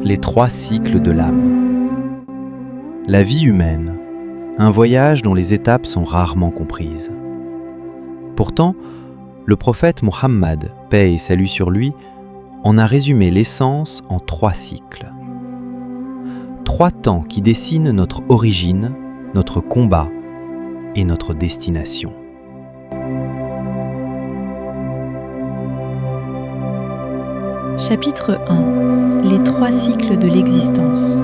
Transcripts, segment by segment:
Les 3 cycles de l'âme. La vie humaine, un voyage dont les étapes sont rarement comprises. Pourtant, le prophète Muhammad, paix et salut sur lui, en a résumé l'essence en 3 cycles. 3 temps qui dessinent notre origine, notre combat et notre destination. Chapitre 1. Les 3 cycles de l'existence.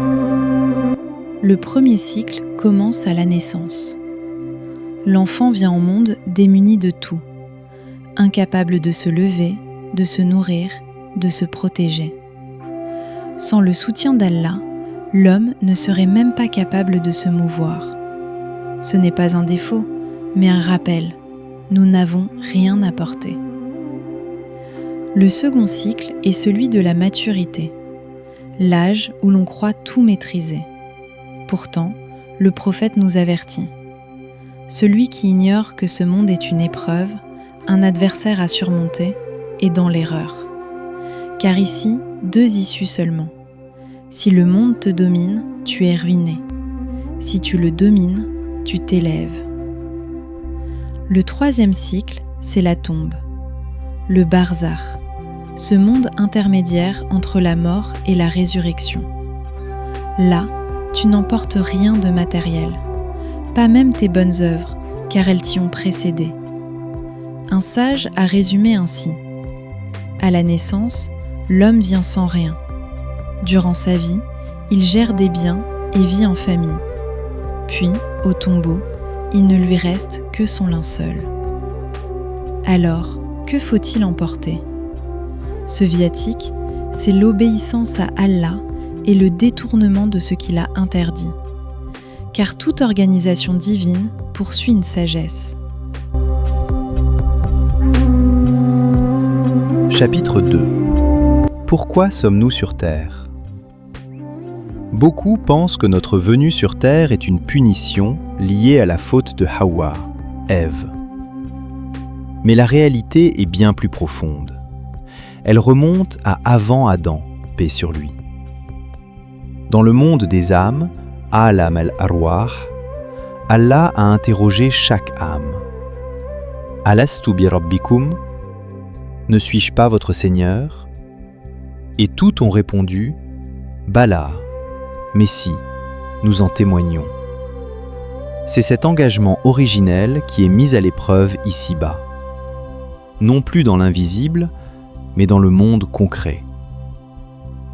Le premier cycle commence à la naissance. L'enfant vient au monde démuni de tout, incapable de se lever, de se nourrir, de se protéger. Sans le soutien d'Allah, l'homme ne serait même pas capable de se mouvoir. Ce n'est pas un défaut, mais un rappel. Nous n'avons rien apporté. Le second cycle est celui de la maturité, l'âge où l'on croit tout maîtriser. Pourtant, le prophète nous avertit. Celui qui ignore que ce monde est une épreuve, un adversaire à surmonter, est dans l'erreur. Car ici, 2 issues seulement. Si le monde te domine, tu es ruiné. Si tu le domines, tu t'élèves. Le troisième cycle, c'est la tombe, le barzakh, ce monde intermédiaire entre la mort et la résurrection. Là, tu n'emportes rien de matériel, pas même tes bonnes œuvres, car elles t'y ont précédé. Un sage a résumé ainsi. À la naissance, l'homme vient sans rien. Durant sa vie, il gère des biens et vit en famille. Puis, au tombeau, il ne lui reste que son linceul. Alors, que faut-il emporter ? Ce viatique, c'est l'obéissance à Allah et le détournement de ce qu'il a interdit. Car toute organisation divine poursuit une sagesse. Chapitre 2. Pourquoi sommes-nous sur Terre ? Beaucoup pensent que notre venue sur Terre est une punition liée à la faute de Hawa, Ève. Mais la réalité est bien plus profonde. Elle remonte à avant Adam, paix sur lui. Dans le monde des âmes, Alam al-Arwah, Allah a interrogé chaque âme. Alastu bi rabbikum ? Ne suis-je pas votre Seigneur ? Et toutes ont répondu Bala, mais si, nous en témoignons. C'est cet engagement originel qui est mis à l'épreuve ici-bas. Non plus dans l'invisible, mais dans le monde concret.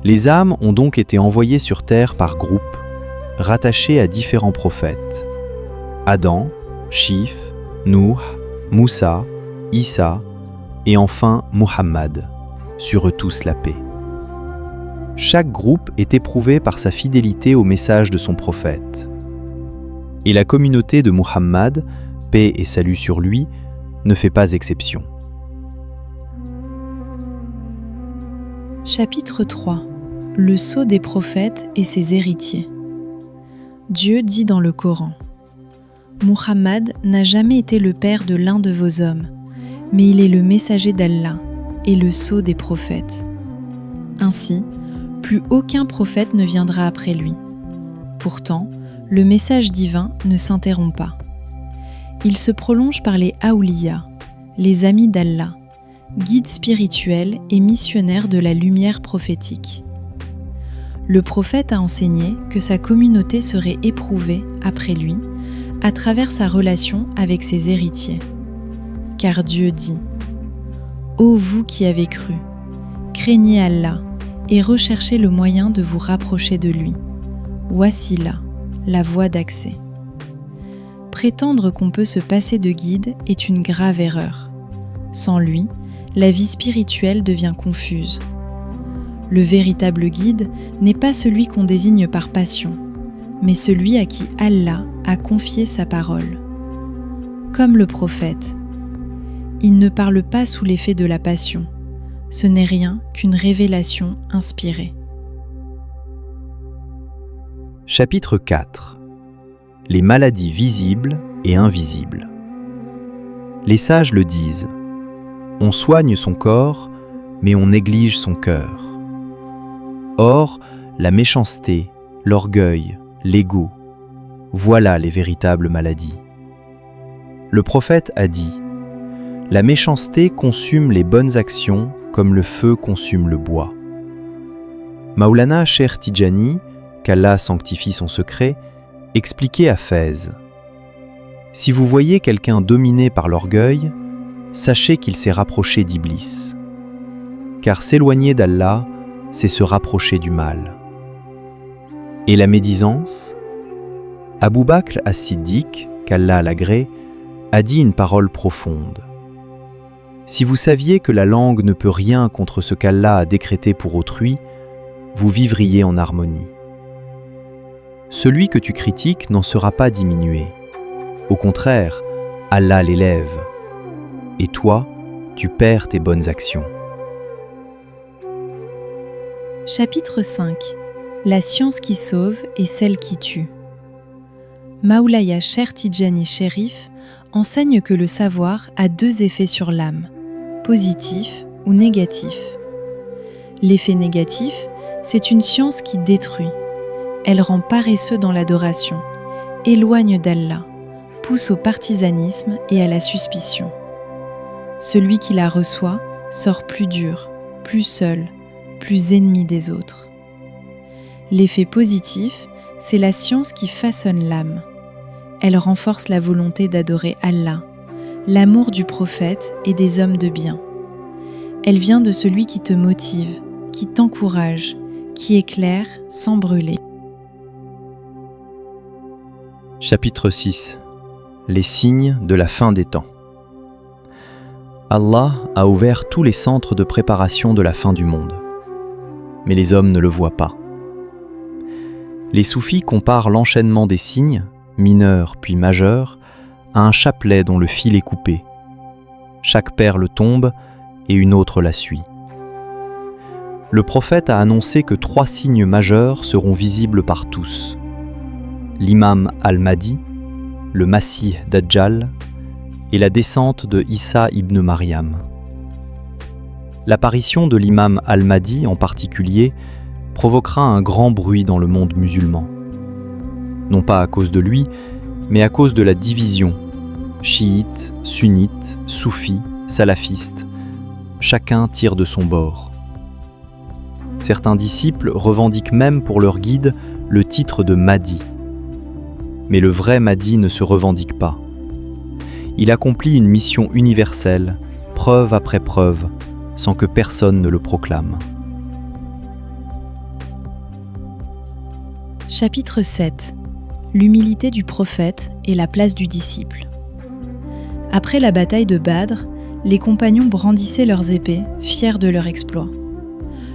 Les âmes ont donc été envoyées sur terre par groupes, rattachées à différents prophètes. Adam, Shif, Nuh, Moussa, Issa et enfin Muhammad, sur eux tous la paix. Chaque groupe est éprouvé par sa fidélité au message de son prophète. Et la communauté de Muhammad, paix et salut sur lui, ne fait pas exception. Chapitre 3. Le sceau des prophètes et ses héritiers. Dieu dit dans le Coran : Muhammad n'a jamais été le père de l'un de vos hommes, mais il est le messager d'Allah et le sceau des prophètes. Ainsi, plus aucun prophète ne viendra après lui. Pourtant, le message divin ne s'interrompt pas. Il se prolonge par les Awliya, les amis d'Allah, guides spirituels et missionnaires de la lumière prophétique. Le prophète a enseigné que sa communauté serait éprouvée, après lui, à travers sa relation avec ses héritiers. Car Dieu dit : Ô vous qui avez cru, craignez Allah et recherchez le moyen de vous rapprocher de lui. Voici là la voie d'accès. Prétendre qu'on peut se passer de guide est une grave erreur. Sans lui, la vie spirituelle devient confuse. Le véritable guide n'est pas celui qu'on désigne par passion, mais celui à qui Allah a confié sa parole. Comme le prophète, il ne parle pas sous l'effet de la passion. Ce n'est rien qu'une révélation inspirée. Chapitre 4. Les maladies visibles et invisibles. Les sages le disent. On soigne son corps, mais on néglige son cœur. Or, la méchanceté, l'orgueil, l'ego, voilà les véritables maladies. Le prophète a dit « La méchanceté consume les bonnes actions comme le feu consume le bois ». Maulana Cheikh Tidjani, qu'Allah sanctifie son secret, expliquait à Fès « Si vous voyez quelqu'un dominé par l'orgueil, sachez qu'il s'est rapproché d'Iblis. Car s'éloigner d'Allah, c'est se rapprocher du mal. » Et la médisance? Abu Bakr as-Siddiq, qu'Allah l'agrée, a dit une parole profonde. Si vous saviez que la langue ne peut rien contre ce qu'Allah a décrété pour autrui, vous vivriez en harmonie. Celui que tu critiques n'en sera pas diminué. Au contraire, Allah l'élève. Et toi, tu perds tes bonnes actions. Chapitre 5. La science qui sauve et celle qui tue. Maulaya Cheikh Tidjani Chérif enseigne que le savoir a deux effets sur l'âme, positif ou négatif. L'effet négatif, c'est une science qui détruit. Elle rend paresseux dans l'adoration, éloigne d'Allah, pousse au partisanisme et à la suspicion. Celui qui la reçoit sort plus dur, plus seul, plus ennemi des autres. L'effet positif, c'est la science qui façonne l'âme. Elle renforce la volonté d'adorer Allah, l'amour du prophète et des hommes de bien. Elle vient de celui qui te motive, qui t'encourage, qui éclaire sans brûler. Chapitre 6. Les signes de la fin des temps. Allah a ouvert tous les centres de préparation de la fin du monde. Mais les hommes ne le voient pas. Les soufis comparent l'enchaînement des signes, mineurs puis majeurs, à un chapelet dont le fil est coupé. Chaque perle tombe et une autre la suit. Le prophète a annoncé que 3 signes majeurs seront visibles par tous. L'imam al-Mahdi, le Masih Dajjal et la descente de Issa ibn Maryam. L'apparition de l'imam al-Mahdi en particulier provoquera un grand bruit dans le monde musulman. Non pas à cause de lui, mais à cause de la division, chiites, sunnites, soufis, salafistes, chacun tire de son bord. Certains disciples revendiquent même pour leur guide le titre de Mahdi. Mais le vrai Mahdi ne se revendique pas. Il accomplit une mission universelle, preuve après preuve, sans que personne ne le proclame. Chapitre 7. L'humilité du prophète et la place du disciple. Après la bataille de Badr, les compagnons brandissaient leurs épées, fiers de leur exploit.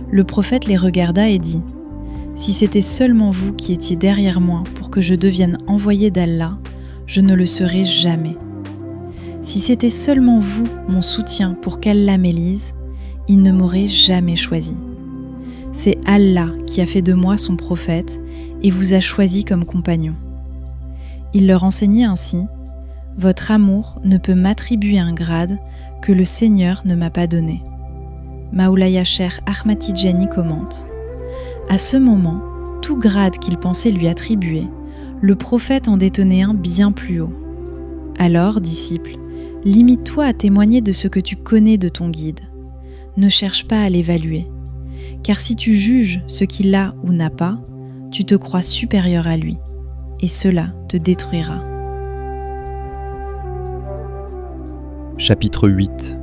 Le prophète les regarda et dit « Si c'était seulement vous qui étiez derrière moi pour que je devienne envoyé d'Allah, je ne le serais jamais. Si c'était seulement vous mon soutien pour qu'Allah m'élise, il ne m'aurait jamais choisi. C'est Allah qui a fait de moi son prophète et vous a choisi comme compagnon. » Il leur enseignait ainsi « Votre amour ne peut m'attribuer un grade que le Seigneur ne m'a pas donné. » Maulaya Cheikh Ahmad Tidjani commente « À ce moment, tout grade qu'il pensait lui attribuer, le prophète en détenait un bien plus haut. Alors, disciple, limite-toi à témoigner de ce que tu connais de ton guide. Ne cherche pas à l'évaluer, car si tu juges ce qu'il a ou n'a pas, tu te crois supérieur à lui, et cela te détruira. Chapitre 8.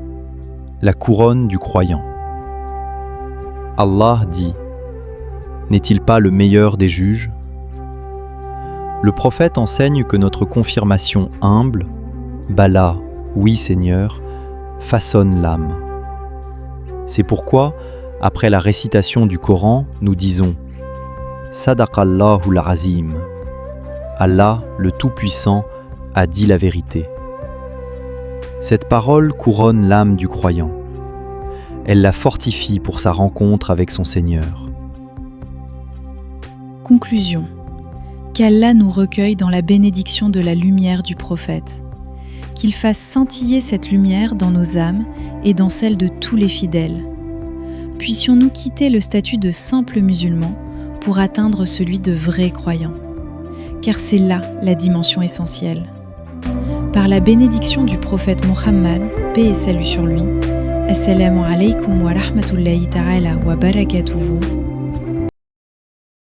La couronne du croyant. Allah dit « N'est-il pas le meilleur des juges ?» Le prophète enseigne que notre confirmation humble, « Bala, oui Seigneur », façonne l'âme. C'est pourquoi, après la récitation du Coran, nous disons « Sadaqallahul Azim » Allah, le Tout-Puissant, a dit la vérité. Cette parole couronne l'âme du croyant. Elle la fortifie pour sa rencontre avec son Seigneur. Conclusion. Qu'Allah nous recueille dans la bénédiction de la lumière du prophète. Qu'il fasse scintiller cette lumière dans nos âmes et dans celles de tous les fidèles. Puissions-nous quitter le statut de simples musulmans pour atteindre celui de vrais croyants, car c'est là la dimension essentielle. Par la bénédiction du prophète Mohammed, paix et salut sur lui, Assalamu alaikum wa rahmatullahi ta'ala wa barakatuhu.